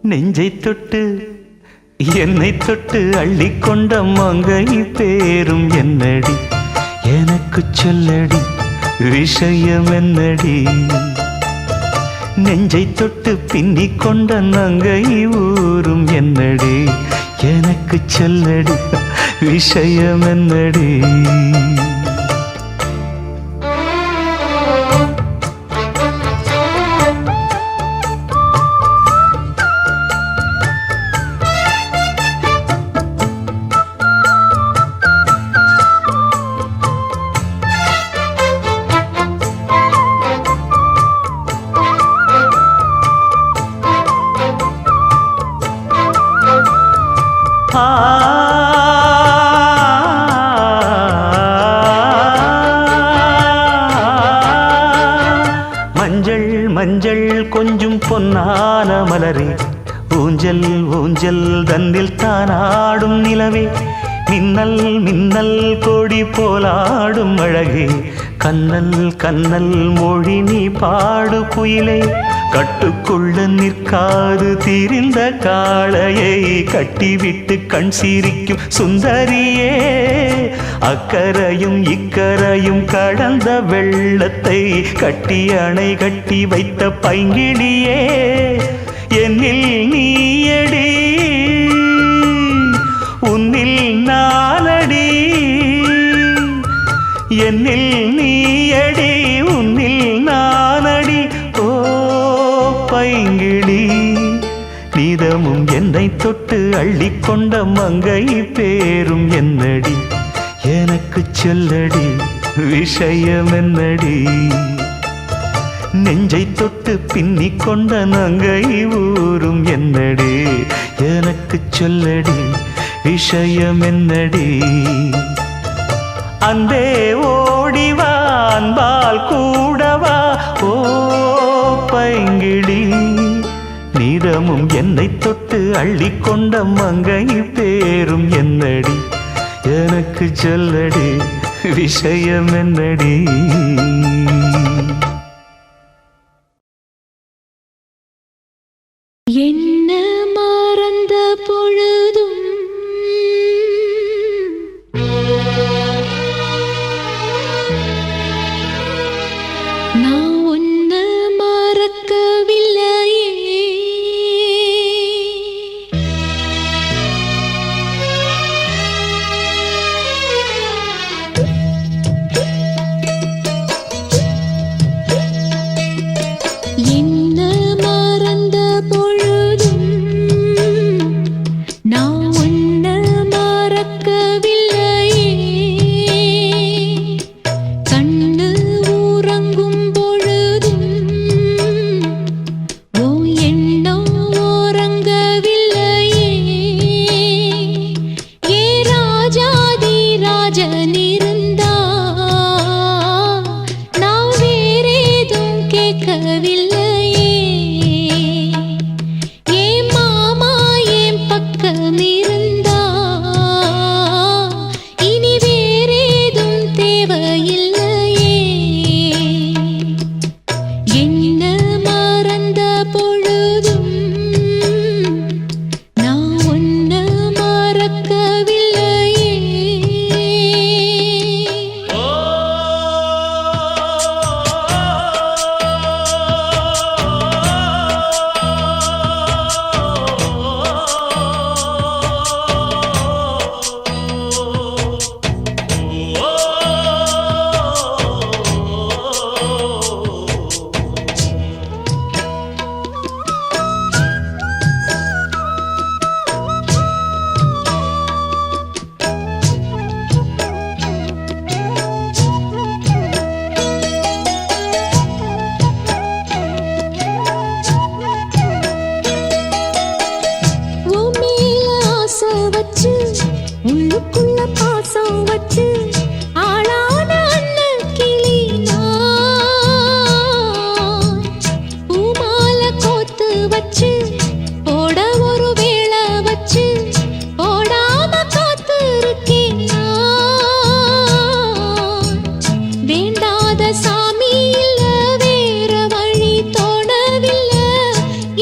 நெஞ்சை தொட்டு என்னை தொட்டு அள்ளிக்கொண்ட மங்கை பேரும் என்னடி எனக்கு சொல்லடி விஷயம் என்னடி நெஞ்சை தொட்டு பின்னிக் கொண்ட நங்கை ஊரும் என்னடி எனக்கு சொல்லடி விஷயம் என்னடி மஞ்சள் மஞ்சள் கொஞ்சம் பொன்னான மலரே ஊஞ்சல் ஊஞ்சல் தன்னில் தானாடும் நிலவே மின்னல் மின்னல் கொடி போலாடும் அழகே கண்ணல் கண்ணல் மொழி நீ பாடு குயிலே கட்டுக்குள்ள நிற்காது தீரிந்த காளையை கட்டிவிட்டு கண் சிரிக்கும் சுந்தரியே அக்கரையும் இக்கரையும் கடந்த வெள்ளத்தை கட்டி அணை கட்டி வைத்த பைங்கிளியே என்னில் நீயடி உன்னில் நானடி என்னில் நீயடி உன்னில் நானடி ஓ பைங்கிளி நீதமும் என்னை தொட்டு அள்ளிக்கொண்ட மங்கை பேரும் என்னடி எனக்கு சொல்லடி விஷயம் என்னடி நெஞ்சை தொட்டு பின்னிக் கொண்ட நங்கை ஊரும் என்னடி எனக்கு சொல்லடி விஷயம் என்னடி அன்பே ஓடிவா அன்பால் கூடவா ஓ பைங்கிளி நீதமும் என்னை தொட்டு அள்ளிக்கொண்ட மங்கை பேரும் என்னடி எனக்கு சொல்லடி விஷயம் என்னடி என்ன மறந்த பொழுதும் நான் உன்ன மறக்கவில்லையே என்ன மறந்த பொழுதும் நான் உன்ன மறக்கவில்லையே கண்ணு உறங்கும் பொழுதும் ஓ எண்ணம் உறங்கவில்லையே ஏ ராஜாதி ராஜன் இருந்தா நான் வேறேதும் கேட்கவில்லை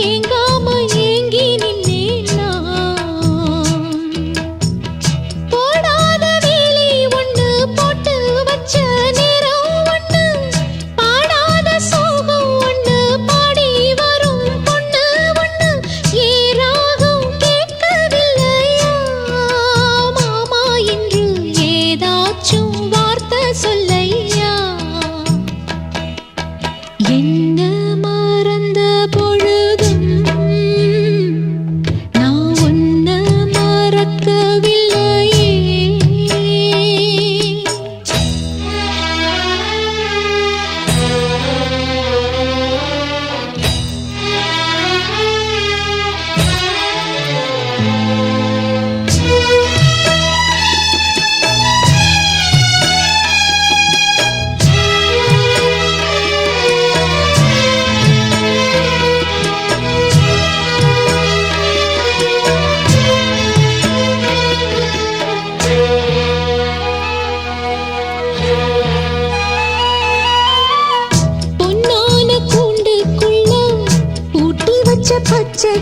ஏங்காம ஏங்கி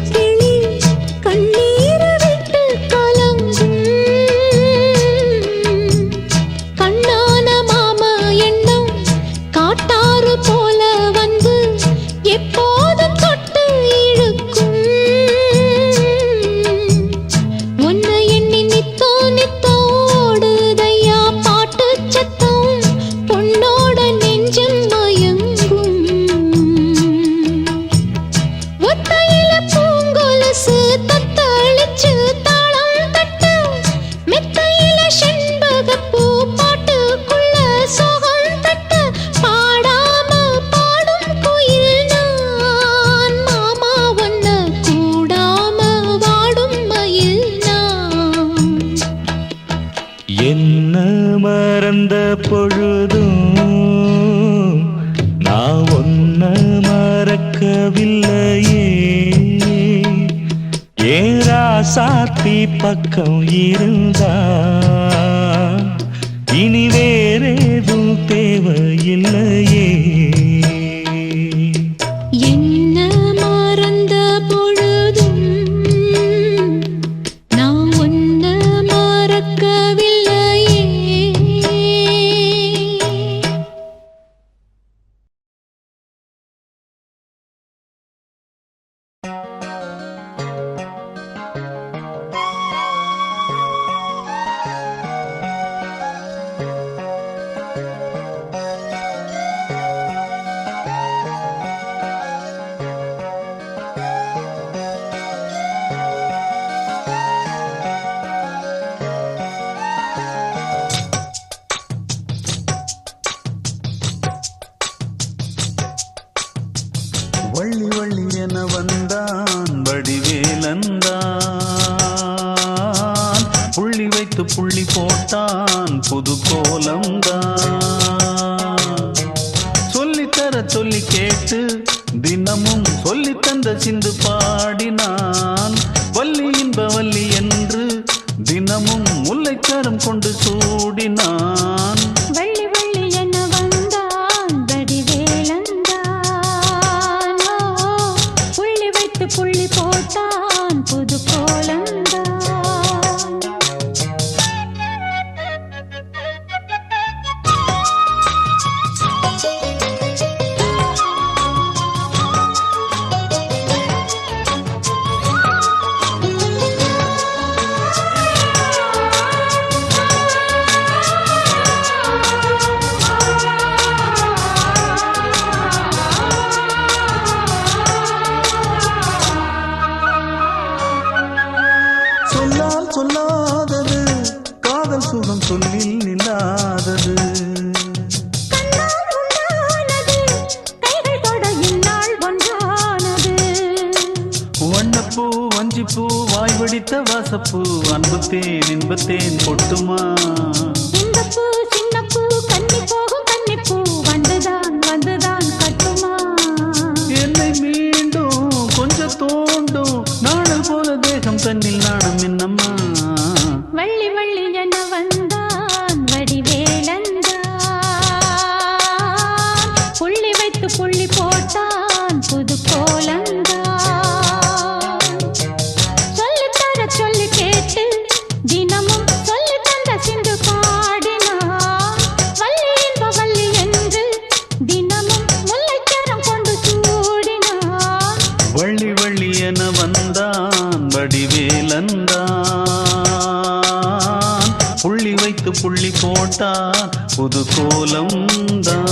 கிளி கண்ணீர் விட்டு கலங்கும் கண்ணான மாமா எண்ணம் காட்டாறு போல வந்து எப்போதும் தொட்டு இழுக்கும் உன்னை எண்ணி நித்தோ நித்தோ ஓடுதையா பாட்டு சத்தம் பொன்னோட நெஞ்சம் மயங்கும் ஒத்தையில பூங்கொலுசு தத்தளிச்சு தாளம் தட்டு மெத்தையில செண்பகப்பூ பாட்டுக்குள்ள சோகம் தட்டு பாடாம பாடும் குயில் நான் மாமா ஒன்ன கூடாம வாடும் மயில் நான் என்ன மறந்த பொழுதும் நான் ஒன்ன மறக்கவில்லையே ஏராசாத்தி பக்கம் இருந்தா இனி வேறேதும் தேவையில்லையே என்ன மறந்த பொழுதும் நான் ஒன்ன மறக்கவில்லையே வள்ளி வள்ளி என வந்தான் வடிவேலந்தான் புள்ளி வைத்து புள்ளி போட்டான் புது கோலம்தான் சொல்லித்தர சொல்லி கேட்டு தினமும் சொல்லி தந்த சிந்து பாடினான் வள்ளி இன்ப வள்ளி என்று தினமும் முல்லைக்கரம் கொண்டு சூடினான் வள்ளி வள்ளி என வந்தான் வடிவேலந்தான் புள்ளி வைத்து புள்ளி போட்டான் புது கோலந்தான் சொல்லால் சொல்லாதது காதல் சுகம் சொல்லில் நில்லாதது வண்ணப்பூ வஞ்சிப்பூ வாய் வடித்த வாசப்பூ அன்புத்தேன் இன்பத்தேன் பொட்டுமா சின்னப்பூ சின்னப்பூ கன்னி போகும் கன்னிப்பூ வந்துதான் வந்துதான் கட்டுமா என்னை மீண்டும் கொஞ்சம் தோண்டும் நாடல் போல தேகம் தன்னில் நாணம் என்னம்மா வள்ளி வள்ளி என வந்தான் வடிவேலந்தான் புள்ளி வைத்து புள்ளி போட்டான் புது கோலந்தான் சொல்லித்தர சொல்லி கேட்டு தினமும் சொல்லி தந்த சிந்து பாடினான் வள்ளி இன்ப வள்ளி என்று தினமும் முல்லைக்கரம் கொண்டு சூடினான் வள்ளி வள்ளி என வந்தான் வடிவேலந்தான் புள்ளி வைத்து புள்ளி போட்டான் புது கோலம்தான்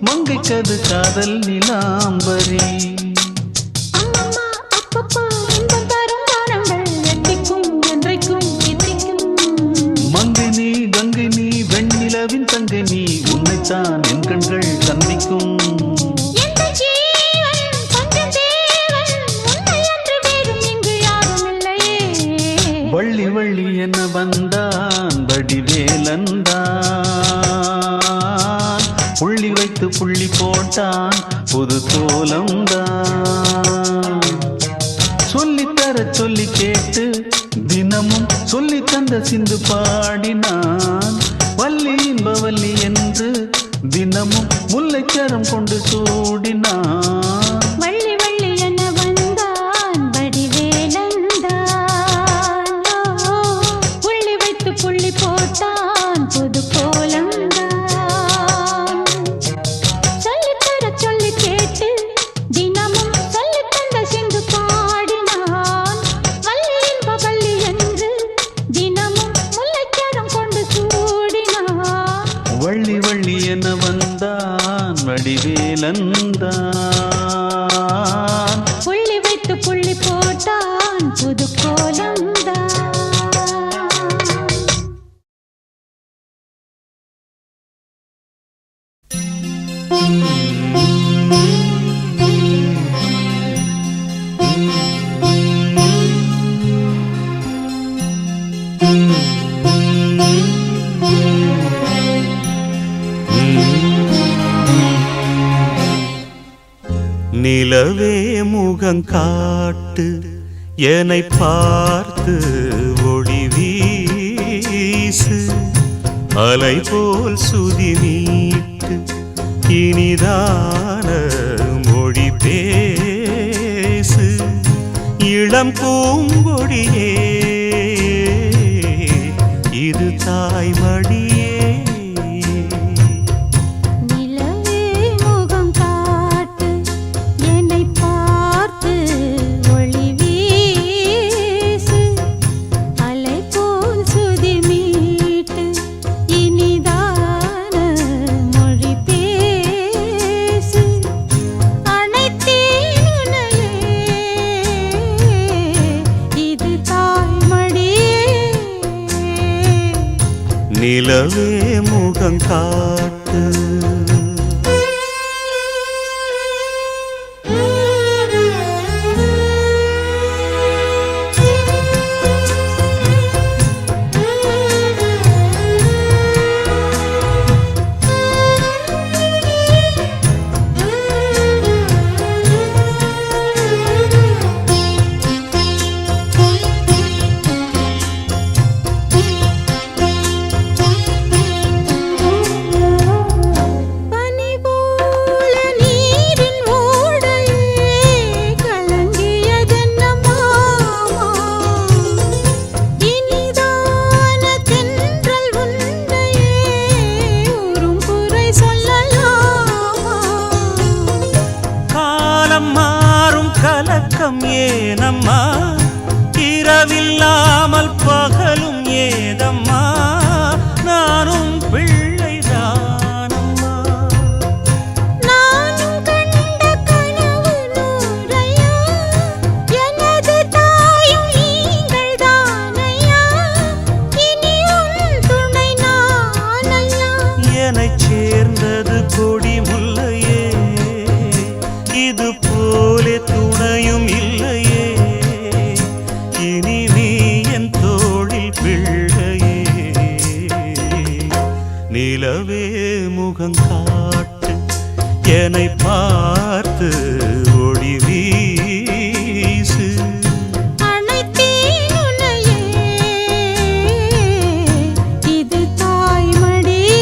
மங்கைக்கது காதல் நிலாம்பரி அம்மம்மா அப்பப்பா இன்பம் தரும் என வந்தான் வடிவேலந்தான். புள்ளி வைத்து புள்ளி போட்டான் புது கோலம்தான். சொல்லித்தர சொல்லி கேட்டு தினமும் சொல்லி தந்த சிந்து பாடினான். வள்ளி இன்பவல்லி என்று தினமும் முல்லைச்சரம் கொண்டு சூடினான். வள்ளி வள்ளி என வந்தான் வடிவேலந்தான். புள்ளி வைத்து புள்ளி போட்டான் புது கோலம்தான். சொல்லித்தர சொல்லி கேட்டு தினமும் சொல்லி தந்த சிந்து பாடினான். வள்ளி இன்பவல்லி என்று தினமும் முல்லைச்சரம் கொண்டு சூடினான். வள்ளி வள்ளி என வந்தான் வடிவேலந்தான். புள்ளி வைத்து புள்ளி போட்டான் புது கோலம்தான். நிலவே முகங்காட்டு என்னை பார்த்து ஒளி வீசு. அலை போல் சுதி நீட்டு இனிதான மொழி பேசு. இளம் பூங்கொடியே இது தாய்மடியே. நிலவே முகங்காட்டு. ஏனம்மா இரவில்லாமல் பகலும் ஏதம்மா நானும் பிள்ளைதானம்மா. நானும் கண்ட கனவு நூறையா எனது தாயும் நீங்கள் தானையா. இனி உன் துணை நானல்லா. என்னைச் சேர்ந்தது கொடி முல்லையே இது போலே துணையும் இல்லையே. இனி நீ என் தோளில் பிள்ளையே. நிலவே முகங்காட்டு என்னை பார்த்து ஒளி வீசு. அனைத்தேன் உன்னையே இது தாய்மடியே.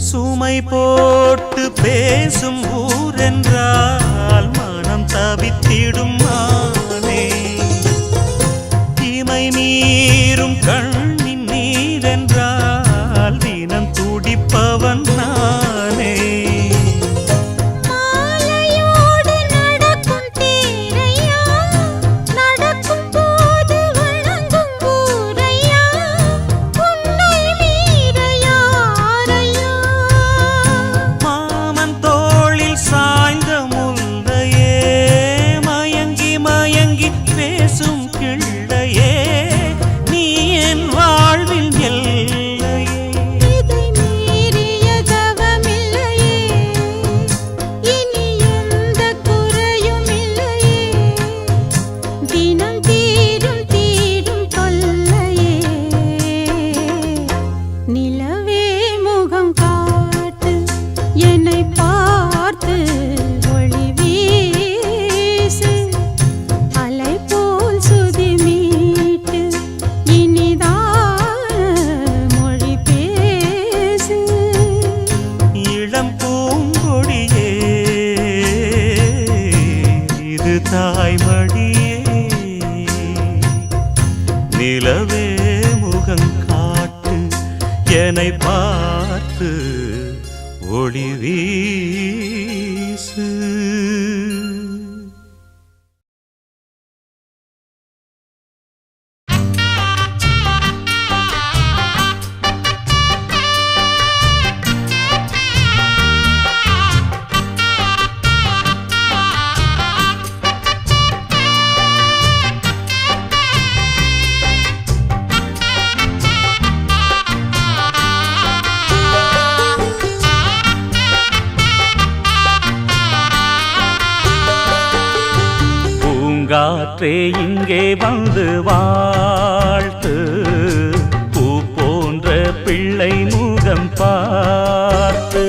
சுமை போட்டு பேசும் ஊரென்றால் மனம் தவித்திடும் மானே. இமை மீறும் கண்ணின் நீரென்றால் தினம் துடிப்பவன் நானே. மாலையோடு நடக்கும் தேரையா நடக்கும் போது வணங்கும் ஊரையா. உன்னை முகம் காட்டு என்னை பார்த்து ஒளி வீசு. காற்றே இங்கே வந்து வாழ்த்து, பூ போன்ற பிள்ளை முகம் பார்த்து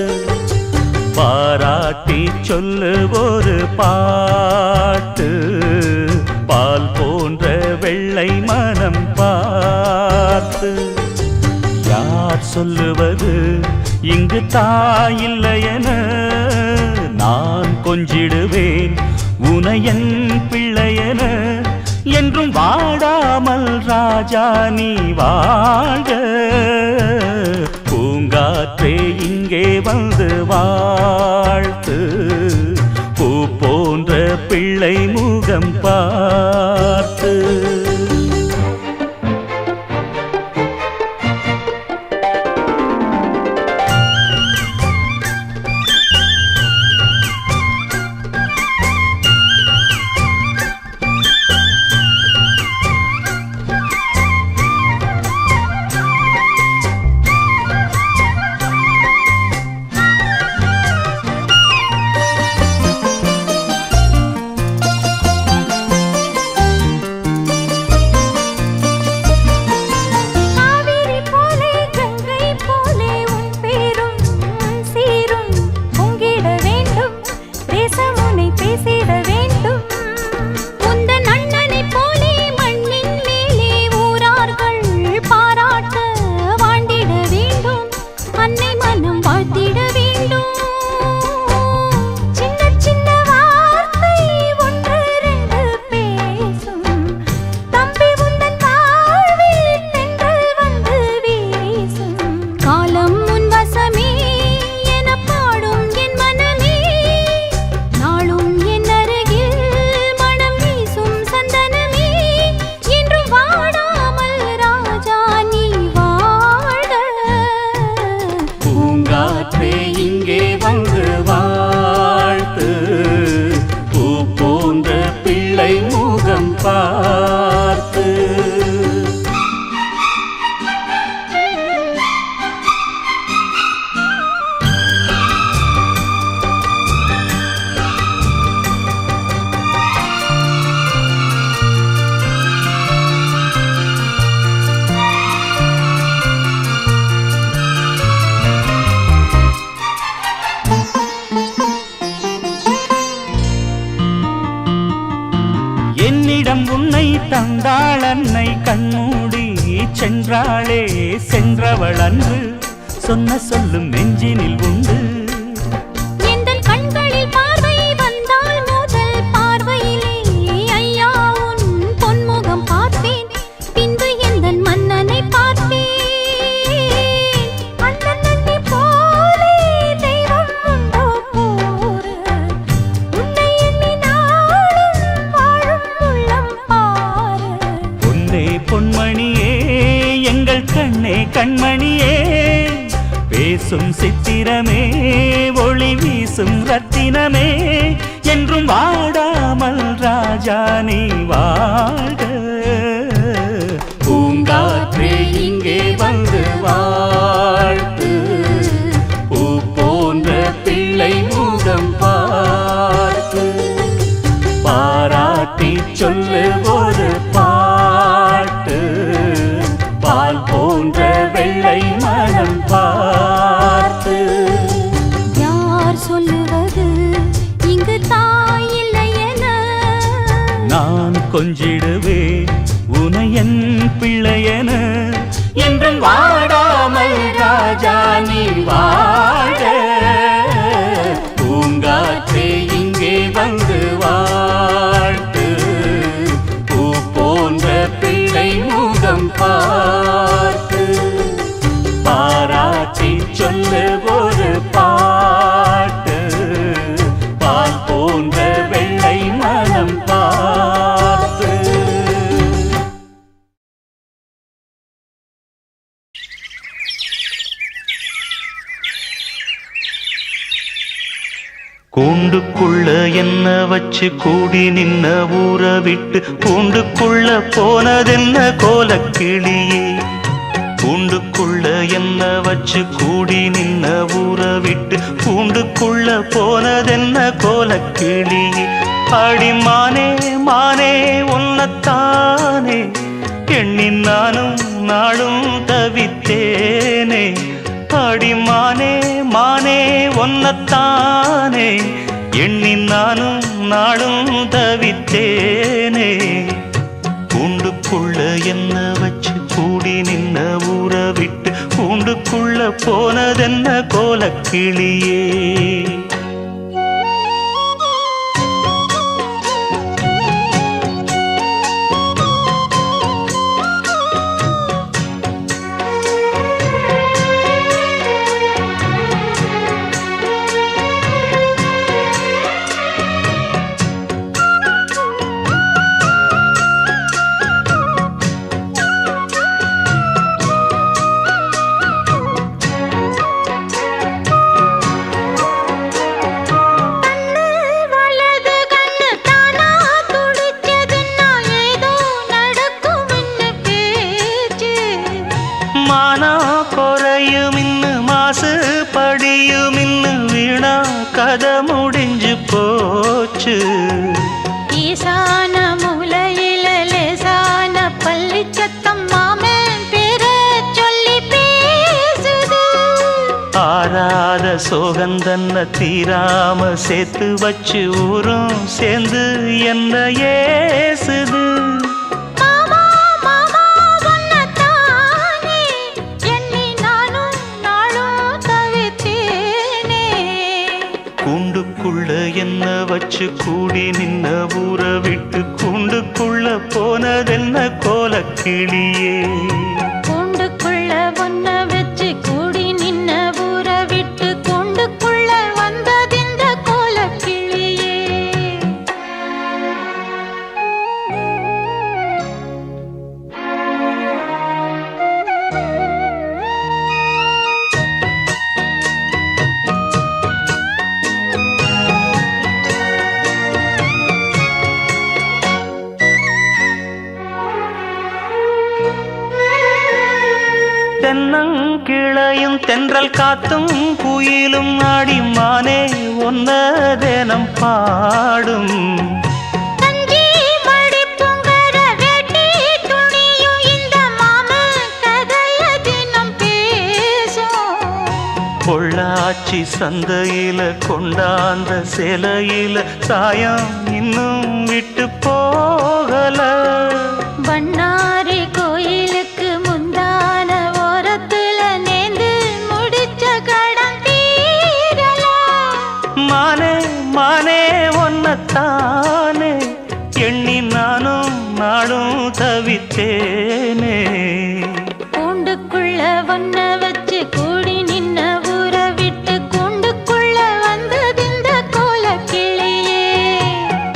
பாராட்டி சொல்லு ஒரு பாட்டு, பால் போன்ற வெள்ளை மனம் பார்த்து. யார் சொல்லுவது இங்கு தாயில்லையென, நான் கொஞ்சிடுவேன் உனையன் பிள்ளையென. என்றும் வாடாமல் ராஜா நீ வாழ்க. பூங்காற்றே இங்கே வந்து வாழ்த்து, பூ போன்ற பிள்ளை முகம் பார்த்து. பார்த்து. என்னிடம் உன்னை தந்தாள் அன்னை, கண்மூடி சென்றாளே சென்றவள் அன்று, சொன்ன சொல்லும் நெஞ்சினில் உண்டு. எந்தன் கண்களில் பார்வை வந்தால் முதல் பார்வையிலே ஐயா உன் பொன்முகம் பார்த்தேன், பின்பு எந்தன் மன்னனை பார்த்தேன். அண்ணன் நன்னி போலே தெய்வம் உண்டோ கூறு, உன்னை எண்ணி நாளும் வாழும் உள்ளம் பாரு. பொன்னே பொன்மணியே எங்கள் கண்ணே கண்மணியே, பேசும் சித்திரமே ஒளி வீசும் ரத்தினமே, என்றும் வாடாமல் ராஜா நீ வாழ்க. பூங்காற்றே இங்கே வந்து வாழ்த்து, பூ போன்ற பிள்ளை முகம் பார்த்து பாராட்டி சொல்லு ஒரு பாட்டு, பால் போன்ற வெள்ளை மனம் பார்த்து. யார் சொல்லுவது இங்கு தாயில்லை என, நான் கொஞ்சிடுவேன் உனையன் பிள்ளையென. என்றும் வாடாமல் ராஜா நீ வாழ. பூங்காற்றே இங்கே வந்து வாழ்த்து, பூ போன்ற பிள்ளை முகம் பார்த்து. கூண்டுக்குள்ள என்ன வச்சு கூடி நின்ன ஊற விட்டு கூண்டுக்குள்ள போனதென்ன கோலக்கிளியே. கூண்டுக்குள்ள என்ன வச்சு கூடி நின்ன ஊற விட்டு கூண்டுக்குள்ள போனதென்ன கோலக்கிளியே. அடிமானே மானே உன்னத்தானே எண்ணி நானும் நாளும் தவித்தேனே. அடிமானே மானே ஒன்னத்தானே எண்ணி நானும் நாளும் தவித்தேனே. கூண்டுக்குள்ள என்ன வச்சு கூடி நின்ன ஊற விட்டு கூண்டுக்குள்ள போனதென்ன கோலக்கிளியே. கதை முடிஞ்சு போச்சு. ஈசான மூலையில லேசான பள்ளி சத்தம் மாமன் பேர சொல்லி பேசுது. ஆறாத சோகந்தன்ன தீராம சேர்த்து வச்சு ஊரும் சேர்ந்து என்ன ஏசுது. கூண்டுக்குள்ள என்ன வச்சு கூடி நின்ன ஊற விட்டு கூண்டுக்குள்ள போனதென்ன கோலக்கிளியே. கூண்டுக்குள்ள ஒன்ன வச்சு கூடி நின்ன ஊற விட்டு கூண்டுக்குள்ள வந்ததிந்த கோலக்கிளியே. தென்னங்கிளையும் தென்றல் காத்தும் குயிலும் ஆடிமானே ஒன்ன தினம் பாடும். பொள்ளாச்சி சந்தையில கொண்டாந்த சிலையில சாயம் இன்னும் விட்டு போகல. பண்ணாரி கோயிலுக்கு முந்தான ஓரத்துல நேந்து முடிச்ச கடன் தீரல. மானே மானே ஒன்னத்தானே எண்ணி நானும் நாடும் தவித்தேனே. கூண்டுக்குள்ள ஒன்ன வச்சு கூடி நின்ன ஊற விட்டு கூண்டுக்குள்ள வந்ததிந்த கோலக்கிளியே.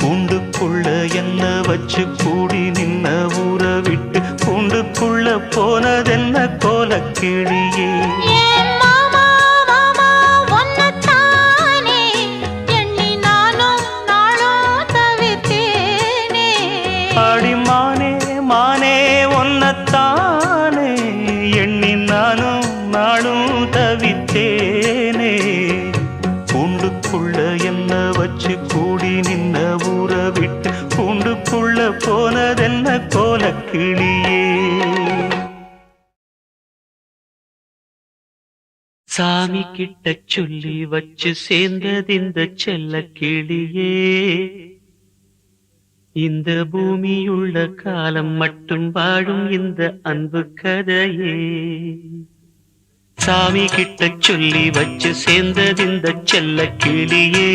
கூண்டுக்குள்ள என்ன வச்சு கூடி நின்ன ஊற விட்டு கூண்டுக்குள்ள போனதென்ன கோலக்கிளியே. அடிமானே மானே ஒன்னத்தானே எண்ணி நானும் நாளும் தவித்தேனே. கூண்டுக்குள்ள என்ன வச்சு கூடி நின்ன ஊற விட்டு கூண்டுக்குள்ள போனதென்ன கோலக்கிளியே. சாமி கிட்ட சொல்லி வச்சு சேர்ந்ததிந்த செல்ல கிளியே. இந்த பூமியுள்ள காலம் மட்டும் வாழும் இந்த அன்பு கதையே. சாமி கிட்ட சொல்லி வச்சு சேர்ந்ததிந்த செல்ல கிளியே.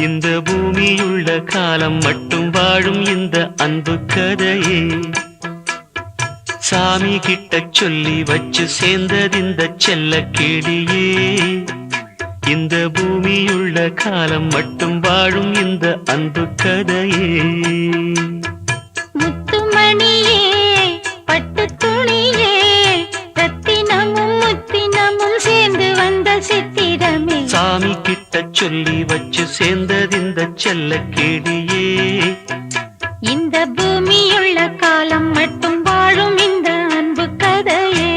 இந்த பூமியுள்ள காலம் மட்டும் வாழும் இந்த அன்பு கதையே. சாமி கிட்ட சொல்லி வச்சு சேர்ந்ததிந்த செல்ல கிளியே. இந்த பூமியுள்ள காலம் மட்டும் வாழும் இந்த அன்பு கதையே. முத்துமணியே பட்டு துணியே ரத்தினமும் முத்தினமும் சேர்ந்து வந்த சித்திரமே. சாமி கிட்ட சொல்லி வச்சு சேர்ந்தது இந்த செல்ல கேடியே இந்த பூமியுள்ள காலம் மட்டும் வாழும் இந்த அன்பு கதையே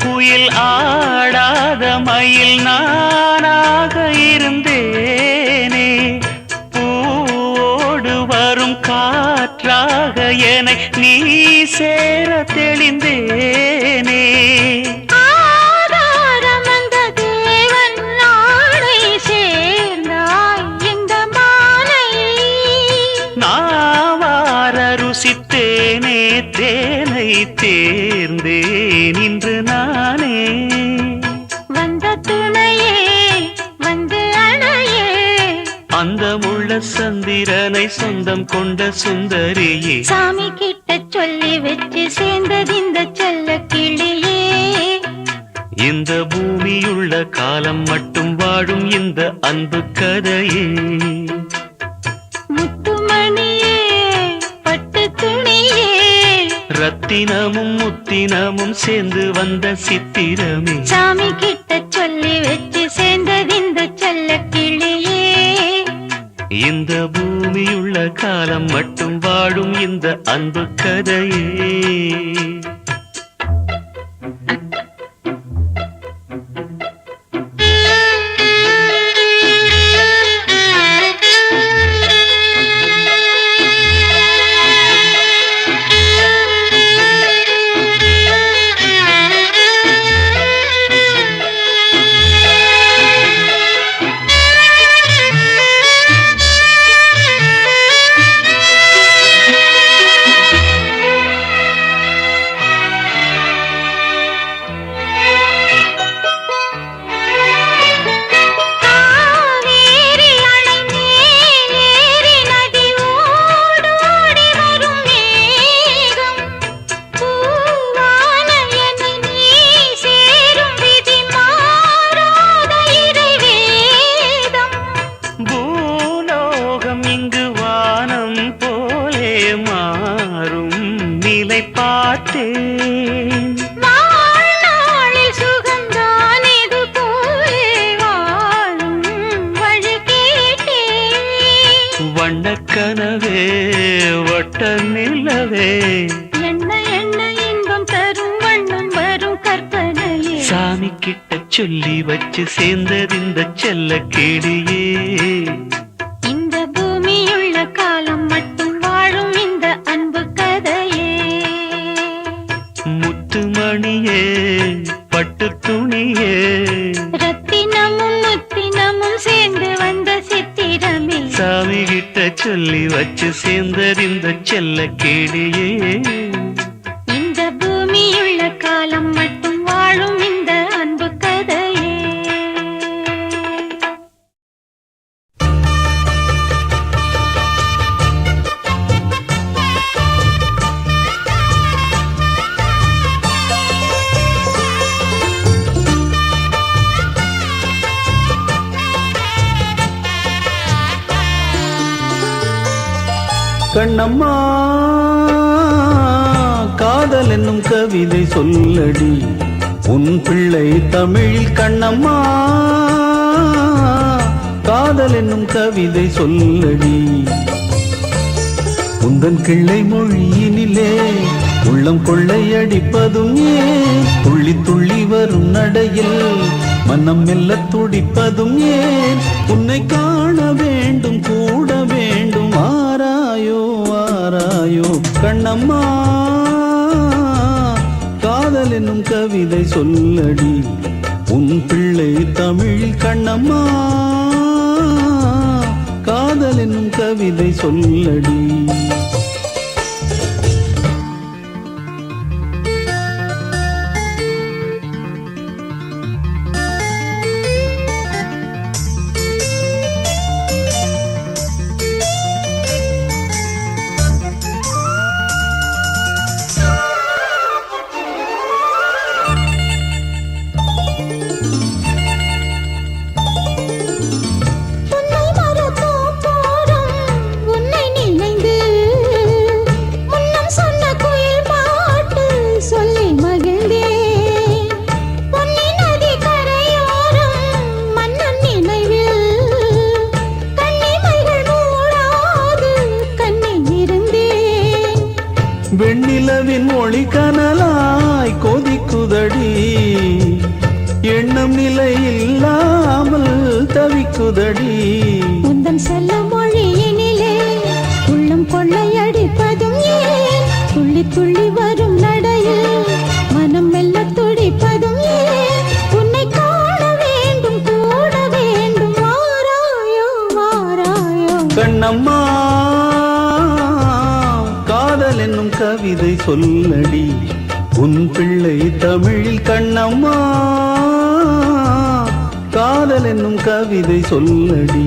குயில் ஆடாத மயில் நானாக இருந்தேனே பூவோடு வரும் காற்றாக என நீ சேர தெளிந்தேனே ருசித்தேனே தேனை தேர்ந்தேன் இன்று நானே வந்த துணையே வந்து அணையே அந்த முள்ள சந்திரனை சொந்தம் கொண்ட சுந்தரியே சாமி கிட்ட சொல்லி வச்சு சேர்ந்தது இந்த செல்ல கிளியே இந்த பூமியுள்ள காலம் மட்டும் வாழும் இந்த அன்பு கதையே ரத்தினமும் முத்தினமும் சேர்ந்து வந்த சித்திரமே சாமி கிட்ட சொல்லி வச்சு சேர்ந்தது இந்த செல்ல கிளியே இந்த பூமியுள்ள காலம் மட்டும் வாழும் இந்த அன்பு கதையே வண்ணக்கனவே வட்ட நிலவே என்ன என்ன இன்பம் தரும் வண்ணம் வரும் கற்பனையே சாமி கிட்ட சொல்லி வச்சு சேர்ந்தது இந்த செல்ல கேடியே இந்த பூமியுள்ள காலம் மட்டும் வாழும் இந்த அன்பு கதையே முத்துமணியே பட்டு துணியே ரத்தினமும் முத்தினமும் சேர்ந்து வந்த சித்திரமே சாமி கிட்ட சொல்லி வச்சு சேர்ந்தது இந்த செல்ல கேடியே இந்த பூமியுள்ள காலம் மட்டும் வாழும் இந்த அன்பு கதையே கண்ணம்மா காதல் என்னும் கவிதை சொல்லடி உன் பிள்ளை தமிழில் கண்ணம்மா காதல் என்னும் கவிதை சொல்லடி உந்தன் கிள்ளை மொழியினிலே உள்ளம் கொள்ளையடிப்பதும் ஏன் துள்ளி துள்ளி வரும் நடையில் மனம் மெல்ல துடிப்பதும் ஏன் உன்னை காண வேண்டும் கூட வேண்டும் ஆராயோ ஆராயோ கண்ணம்மா காதல் என்னும் கவிதை சொல்லடி உன் பிள்ளை தமிழில் கண்ணம்மா காதல் என்னும் கவிதை சொல்லடி நிலவின் ஒளி கனலாய் கொதிக்குதடி எண்ணம் நிலை இல்லாமல் தவிக்குதடி உந்தன் செல்ல மொழியினிலே உள்ளம் கொள்ளையடிப்பதும் ஏன் துள்ளி துள்ளி வரும் நடையில் மனம் மெல்ல துடிப்பதும் ஏன் உன்னை காண வேண்டும் கூட வேண்டும் வாராயோ வாராயோ கண்ணம்மா காதல் என்னும் கவிதை சொல்லடி உன் பிள்ளை தமிழில் கண்ணம்மா காதல் என்னும் கவிதை சொல்லடி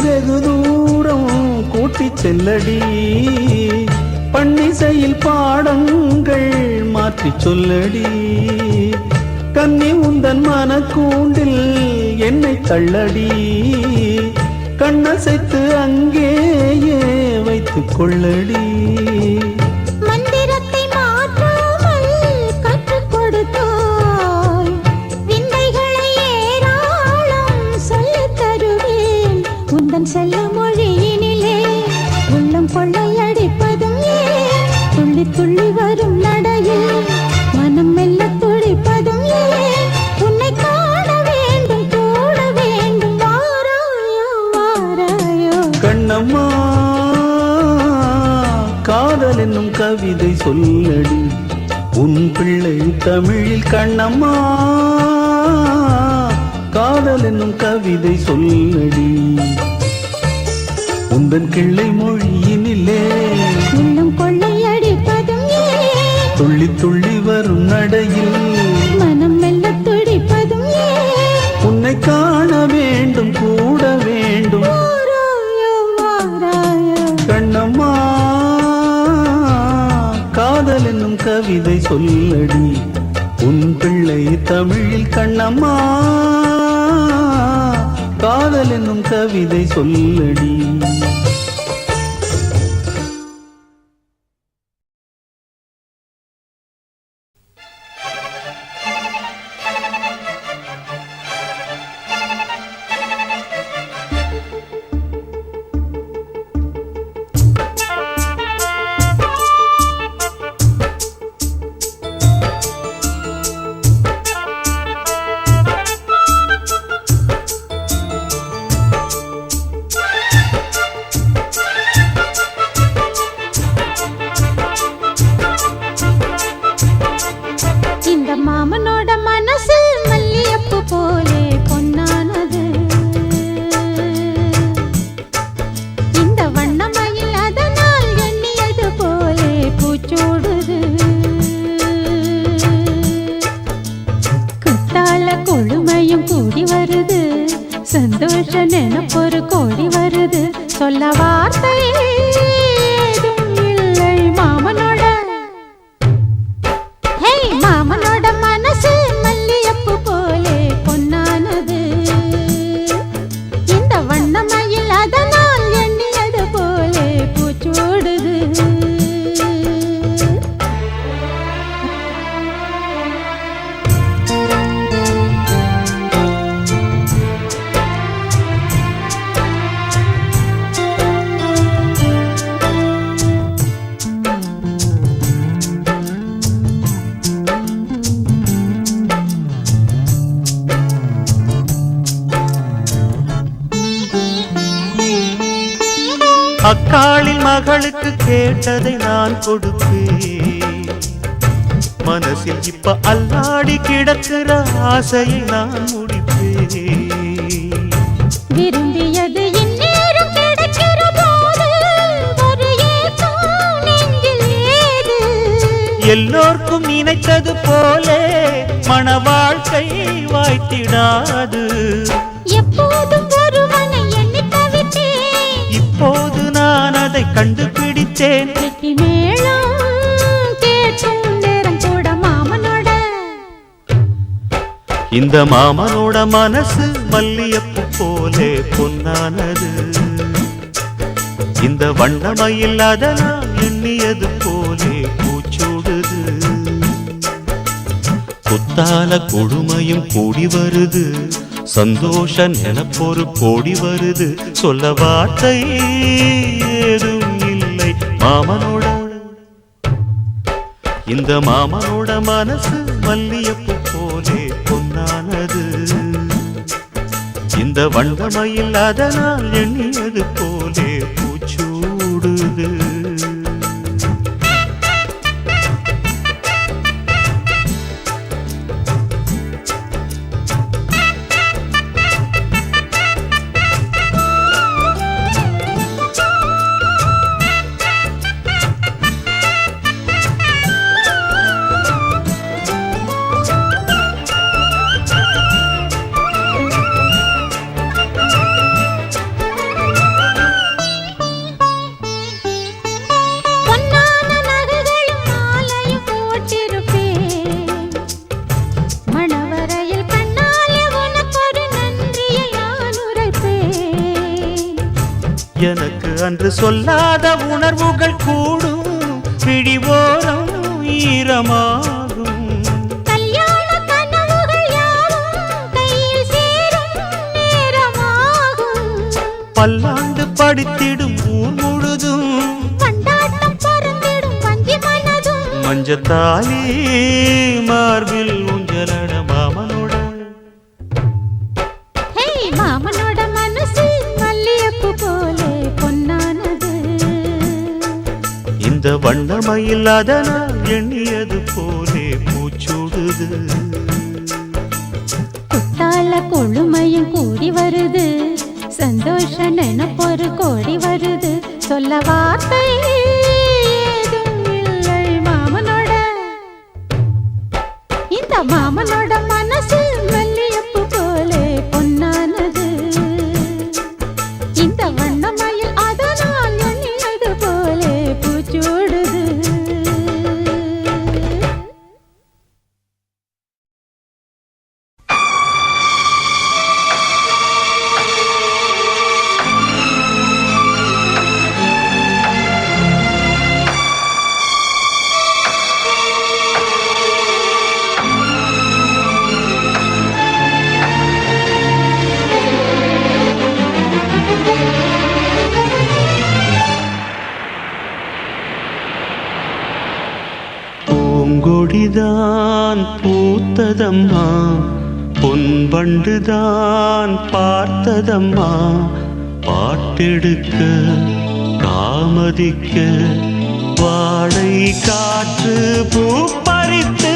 வெகு தூரம் கூட்டி செல்லடி பன்னிசையில் பாடங்கள் மாற்றி சொல்லடி கன்னி உந்தன் மனக்கூண்டில் என்னை தள்ளடி கண்ணசைத்து அங்கேயே வைத்துக் கொள்ளடி மந்திரத்தை மாற்றாமல் கற்றுக் கொடுத்தாய் விந்தைகளை ஏராளம் சொல்லித் தருவேன் உந்தன் செல்ல மொழியினிலே உள்ளம் கொள்ளையடிப்பதும் ஏன் துள்ளி துள்ளி வரும் நடையில் மனம் மெல்ல துடிப்பதும் ஏன் உன்னை காண வேண்டும் கூட வேண்டும் வாராயோ வாராயோ கண்ணம்மா காதல் என்னும் கவிதை சொல்லடி உன் பிள்ளை தமிழில் கண்ணம்மா காதல் என்னும் கவிதை சொல்லடி உந்தன் கிள்ளை மொழியினிலே உள்ளம் கொள்ளையடிப்பதும் ஏன் துள்ளி துள்ளி வரும் நடையில் மனம் மெல்ல துடிப்பதும் ஏன் உன்னை காண வேண்டும் கூட வேண்டும் வாராயோ வாராயோ கண்ணம்மா காதல் என்னும் கவிதை சொல்லடி உன் பிள்ளை தமிழில் கண்ணம்மா காதல் என்னும் கவிதை சொல்லடி மாமனோட மனசு மல்லியப்பு போலே பொன்னானது இந்த வண்ணமயில் அதனால் எண்ணியது போலே பூச்சூடுது குத்தால கொழுமையும் கூடி வருது சந்தோஷ நினைப்பொரு கோடி வருது சொல்ல வார்த்தை ஏதும் இல்லை மாமனோட மாமனோட மனசு மல்லியப்பு போலே பொன்னானது இந்த வண்ணமயில் அதனால் எண்ணியது போலே பூச்சூடுது அக்காளில் மகளுக்கு கேட்டதை நான் கொடுப்பேன் மனசில் இப்ப அல்லாடி கிடக்கிற ஆசையை நான் முடிப்பேன் விரும்பியது இந்நேரம் கிடைக்கிற போது ஒரு ஏக்கம் நெஞ்சில் ஏது எல்லோர்க்கும் நினைத்தது போலே மன வாழ்க்கை வாய்த்திடாது எப்போதும் ஒருவனை எண்ணி தவித்தேன் இப்போது நான் அதை கண்டுபிடித்தேன் கெட்டி மேளம் கேட்கும் இந்த மாமனோட மனசு மல்லியப்பு போலே பொன்னானது. இந்த வண்ணமயில் அதனால் எண்ணியது போலே பூச்சூடுது. குத்தால கொடுமையும் கூடி வருது, சந்தோஷ நினப்பொரு கோடி வருது. சொல்ல வார்த்தை ஏதும் இல்லை மாமனோட. இந்த மாமனோட மனசு மல்லியப்பு போலே பொன்னானது. இந்த வண்ணமயில் அதனால் எண்ணியது போலே பூச்சூடுது. எனக்கு அன்று சொல்லாத உணர்வுகள் கூடும், பிடிவோரம் ஈரமாகும். கல்யாண கனவுகள் யாவும் கையில் சேரும் நேரமாகும். பல்லாண்டு படித்திடும் ஊர் முழுதும் கொண்டாட்டம் பறந்திடும் வஞ்சி மனதும். மஞ்சத்தாலி மார்பில் ஊஞ்சலட மாமனோட. ஹே மாமனோட மனசு மல்லியப்பு போலே பொன்னானது. இந்த வண்ணமயில் அதனால் எண்ணியது போலே பூச்சூடுது. குத்தால கொழுமையும் கூடி வருது, சந்தோஷ நினப்பொரு கோடி வருது. சொல்ல வார்த்தை ஏதும் இல்லை மாமனோட. இந்த மாமனோட மனசு மல்லியப்பு போலே பொன்னானது. இந்த வண்ணமயில் அதனால் எண்ணியது போலே பூச்சூடுது. பூங்கொடிதான் பூத்ததம்மா, பொன்பண்டுதான் பார்த்ததம்மா. பாட்டெடுக்க காமதிக்க வாடை காற்று பூ பறித்து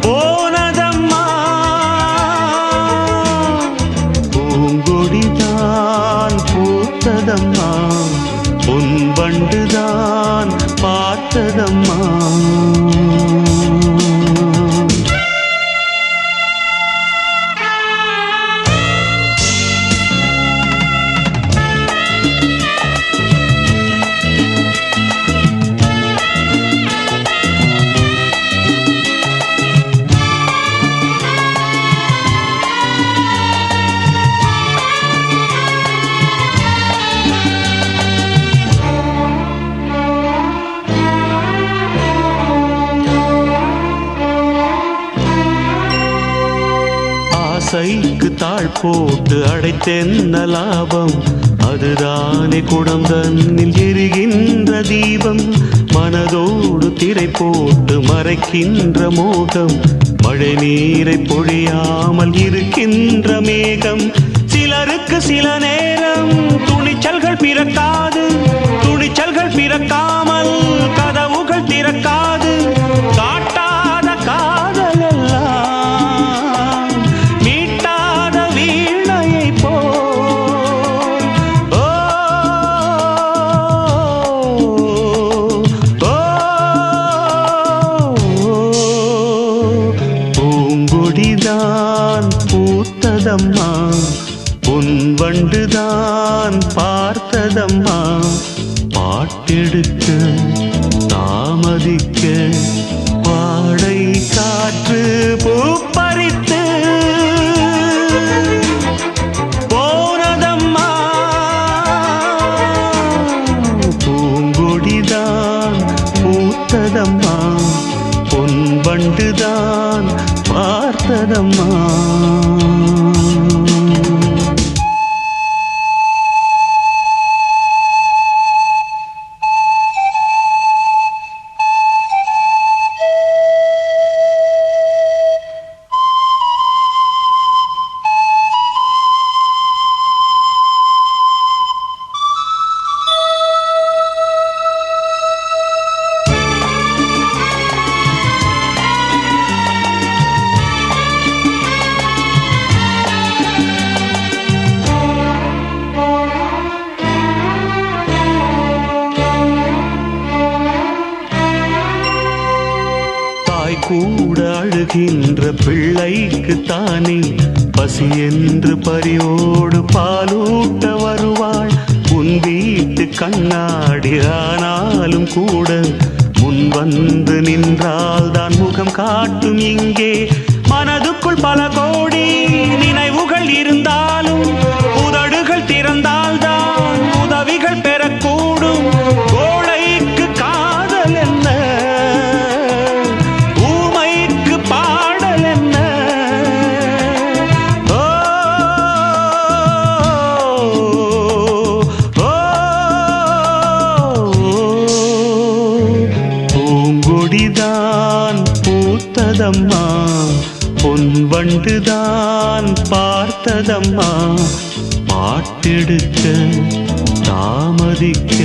போனதம்மா. பூங்கொடிதான் பூத்ததம்மா, பொன்பண்டுதான் பார்த்ததம்மா. ஆசைக்கு தாழ் போட்டு அடைத்தென்ன லாபம், அதுதானே குடம் தன்னில் எரிகின்ற தீபம். மனதோடு திரை போட்டு மறைக்கின்ற மோகம், மழை நீரை பொழியாமல் இருக்கின்ற மேகம். சிலருக்கு சில நேரம் துணிச்சல்கள் பிறக்காது, துணிச்சல்கள் பிறக்காமல் கதவுகள் திறக்காது. காட்டாத காதல் எல்லாம் மீட்டாத வீணையை போல். ஓ பூங்கொடிதான் பூத்ததம்மா, பொன்வண்டுதான் பார்த்ததம்மா. பாட்டெடுக்க தாமதிக்க வாடை காற்று பூத்ததம்மா பொன் வண்டுதான் பார்த்ததம்மா. கூட அழுகின்ற பிள்ளைக்கு தானே பசி என்று பரியோடு பாலூட்ட வருவாள். உன் வீட்டு கண்ணாடி ஆனாலும் கூட முன் வந்து நின்றால் தான் முகம் காட்டும். இங்கே மனதுக்குள் பல கோடி நினைவுகள் இருந்தாலும் உதடுகள் திறந்தால்தான் உதவிகள் பெறக்கூடும். கோழைக்கு காதல் என்ன, பூங்கொடிதான் பூத்ததம்மா பொன் வண்டுதான் பார்த்ததம்மா. பாட்டெடுக்க தாமதிக்க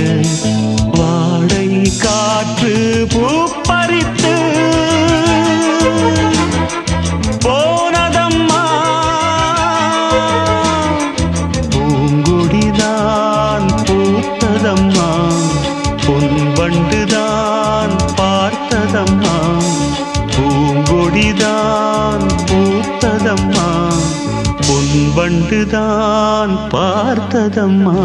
வாடை காற்று பூப்பறித்து போனதம்மா. பூங்கொடிதான் பூத்ததம்மா பொன் வண்டுதான் பார்த்ததம்மா. பூங்கொடிதான் பூத்ததம்மா பொன் வண்டுதான் பார்த்ததம்மா.